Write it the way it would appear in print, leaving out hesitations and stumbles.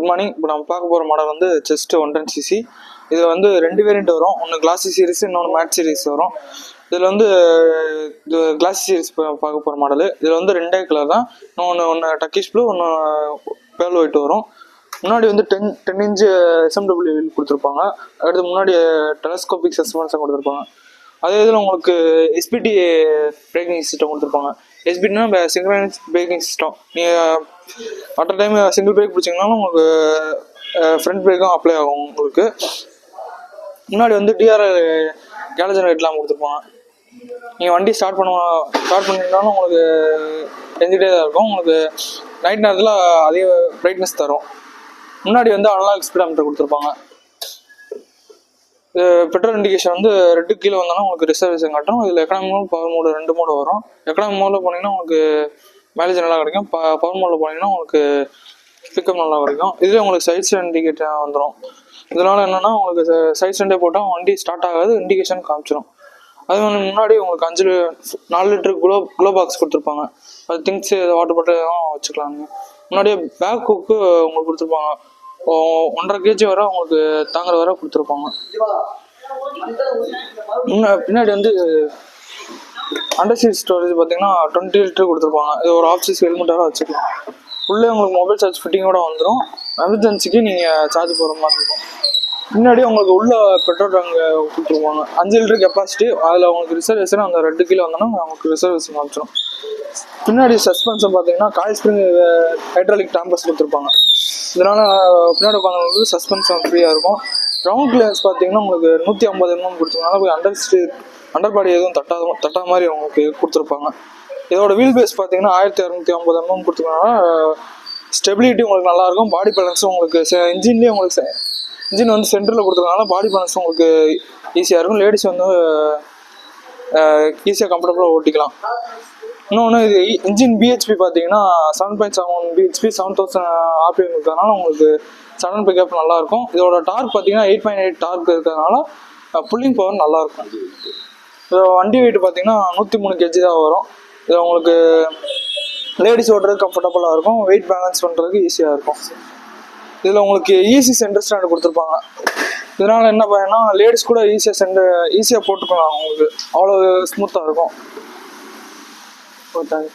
Good morning. இப்போ நம்ம பார்க்க போகிற மாடல் வந்து செஸ்ட் 110cc. இது வந்து 2 வேரியண்ட் வரும். ஒன்று கிளாசி சீரிஸ், இன்னொன்று மேட் சீரிஸ் வரும். இதில் வந்து இது கிளாசி சீரிஸ் பார்க்க போகிற மாடல். இதில் வந்து 2 கலர் தான். ஒன்று டக்கிஷ் ப்ளூ, ஒன்று பேர்ல் ஒயிட் வரும். முன்னாடி வந்து 10 இன்ச் SMW வீல் கொடுத்துருப்பாங்க. அடுத்து முன்னாடி டெலஸ்கோபிக் சஸ்பென்ஷன் கொடுத்துருப்பாங்க. அதே இதில் உங்களுக்கு எஸ்பிடி பிரேக்கிங் சிஸ்டம் கொடுத்துருப்பாங்க. எஸ்பிடினா சிங்க்ரனைஸ் பிரேக்கிங் சிஸ்டம். நீங்கள் at a time single brake பிடிச்சிங்கனாலும் உங்களுக்கு ஃப்ரண்ட் பிரேக்கும் அப்ளை ஆகும். உங்களுக்கு முன்னாடி வந்து டிஆர்எல் கேலஜன் லைட்லாம் கொடுத்துருப்பாங்க. நீங்கள் வண்டி ஸ்டார்ட் பண்ணிங்கனாலும் உங்களுக்கு எரிஞ்சிட்டே தான் இருக்கும். உங்களுக்கு நைட் நேரத்தில் அதிக பிரைட்னஸ் தரும். முன்னாடி வந்து அனலாக் ஸ்பீடாமீட்டர் கொடுத்துருப்பாங்க. பெட்ரோல் இண்டிகேஷன் வந்து ரெட்டு கீழே வந்தாலும் உங்களுக்கு ரிசர்வேஷன் காட்டும். இதில் economic mode, power mode 2 mode வரும். எக்கனாமிக் மோடில் போனீங்கன்னா உங்களுக்கு மைலேஜ் நல்லா கிடைக்கும். பவர் மோடில் போனீங்கன்னா உங்களுக்கு பிக்கப் நல்லா கிடைக்கும். இதுலேயே உங்களுக்கு சைட் ஸ்டாண்ட் இண்டிகேட்டர் வந்துடும். இதனால் என்னென்னா உங்களுக்கு சைட் ஸ்டாண்டே போட்டால் வண்டி ஸ்டார்ட் ஆகாது, இண்டிகேஷன் காமிச்சிடும். அது வந்து முன்னாடி உங்களுக்கு 4 லிட்டர் குளோ பாக்ஸ் கொடுத்துருப்பாங்க. அது திங்ஸ் வாட்டர் பாட்டில் வச்சுக்கலாங்க. முன்னாடியே பேக் குக்கு உங்களுக்கு கொடுத்துருப்பாங்க. 1.5 kg வரை உங்களுக்கு தாங்குற வரை கொடுத்துருப்பாங்க. பின்னாடி வந்து அண்டர் சீட் ஸ்டோரேஜ் பார்த்தீங்கன்னா 20 லிட்டர் கொடுத்துருப்பாங்க. இது ஒரு ஆஃபீஸ் ஹெல்மெட்டாக வச்சுக்கலாம். உள்ளே உங்களுக்கு மொபைல் சார்ஜ் ஃபிட்டிங்கோட வந்துடும். எமர்ஜென்சிக்கு நீங்கள் சார்ஜ் போகிற மாதிரி இருக்கும். முன்னாடி உங்களுக்கு உள்ள பெட்ரோல் டேங்க் கொடுத்துருவாங்க. 5 லிட்டர் கெப்பாசிட்டி. அதில் உங்களுக்கு ரிசர்வேஷன் அந்த 2 கிலோ வந்தோன்னா உங்களுக்கு ரிசர்வேஷன் காமிச்சிடும். பின்னாடி சஸ்பென்ஷன் பார்த்தீங்கன்னா காயில் ஸ்ப்ரிங் ஹைட்ராலிக் டாம்பர்ஸ் கொடுத்துருப்பாங்க. இதனால் பின்னாடி உட்காந்தவங்களுக்கு சஸ்பென்ஷன் ஃப்ரீயாக இருக்கும். கிரவுண்ட் கிளியரன்ஸ் பார்த்தீங்கன்னா உங்களுக்கு 150 mm கொடுத்துருக்காங்க. போய் அண்டர் பாடி எதுவும் தட்டாத மாதிரி உங்களுக்கு கொடுத்துருப்பாங்க. இதோட வீல் பேஸ் பார்த்தீங்கன்னா 1650 mm கொடுத்துருக்கனால ஸ்டெபிலிட்டி உங்களுக்கு நல்லாயிருக்கும். பாடி பேலன்ஸும் உங்களுக்கு இன்ஜின்லேயே உங்களுக்கு இன்ஜின் வந்து சென்டரில் கொடுத்துருக்கனால பாடி பேலன்ஸும் உங்களுக்கு ஈஸியாக இருக்கும். லேடிஸ் வந்து ஈஸியாக கம்ஃபர்டபுளாக ஓட்டிக்கலாம். இன்னொன்று இது இன்ஜின் பிஹெச்பி பார்த்தீங்கன்னா 7.7 பிஹெச்பி 7000 RPM இருக்கிறதுனால உங்களுக்கு சடன் பிக்கப் நல்லாயிருக்கும். இதோட டார்க் பார்த்தீங்கன்னா 8.8 டார்க் இருக்கிறதுனால புல்லிங் பவர் நல்லாயிருக்கும். இதோட வண்டி வெயிட் பார்த்தீங்கன்னா 103 kg தான் வரும். இது உங்களுக்கு லேடிஸ் ஓட்டுறது கம்ஃபர்டபுளாக இருக்கும். வெயிட் பேலன்ஸ் பண்ணுறதுக்கு ஈஸியாக இருக்கும். இதில் உங்களுக்கு ஈஸி சென்டர் ஸ்டாண்ட் கொடுத்துருப்பாங்க. இதனால் என்ன பண்ணா லேடிஸ் கூட ஈஸியாக போட்டுக்கலாம். உங்களுக்கு அவ்வளோ ஸ்மூத்தாக இருக்கும். தேங்க்யூ.